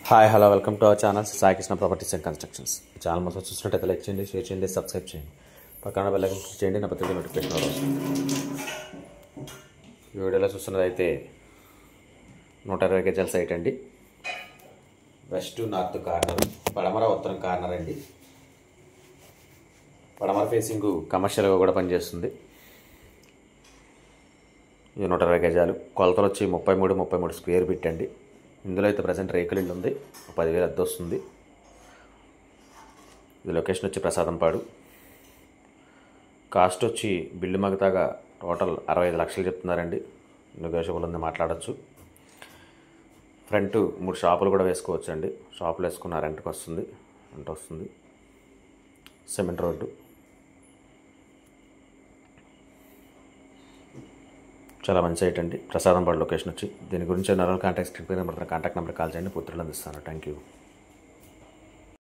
Hi hello welcome to our channel Sai Krishna properties and constructions. ఈ channel మొత్తం చూసినట్టయితే like చేయండి, షేర్ చేయండి, సబ్స్క్రైబ్ చేయండి, పక్కన బెల్ ఐకాన్ క్లిక్ చేయండి. నా ప్రతి నోటిఫికేషన్ వస్తుంది. ఈ వీడియోలో చూస్తున్నది అయితే 120 గజాల సైట్ అండి. వెస్ట్ నార్త్ కార్నర్, పడమర ఉత్తరం కార్నర్ అండి. పడమర ఫేసింగ్ కమర్షియల్గా కూడా పనిచేస్తుంది. ఇది 120 గజాలు. కొలతలు వచ్చి 33 స్క్వేర్ ఫీట్ అండి. ఇందులో అయితే ప్రజెంట్ రేకులు ఇల్లు ఉంది, 10,000 అద్దె వస్తుంది. ఇది లొకేషన్ వచ్చి ప్రసాదంపాడు. కాస్ట్ వచ్చి బిల్లు మగతాగా టోటల్ 65 లక్షలు చెప్తున్నారండి. నెగోషియబుల్ ఉంది, మాట్లాడచ్చు. ఫ్రంట్ 3 షాపులు కూడా వేసుకోవచ్చు అండి. షాపులు వేసుకున్న రెంట్కి వస్తుంది, రెంట్ వస్తుంది. సిమెంట్ రోడ్డు, చాలా మంచి సైట్ అండి. ప్రసాదంపాడు లొకేషన్ వచ్చి. దీని గురించి కాంటాక్ట్ నెంబర్ కాల్ చేయండి, పూర్తిలో అందిస్తాను. Thank you.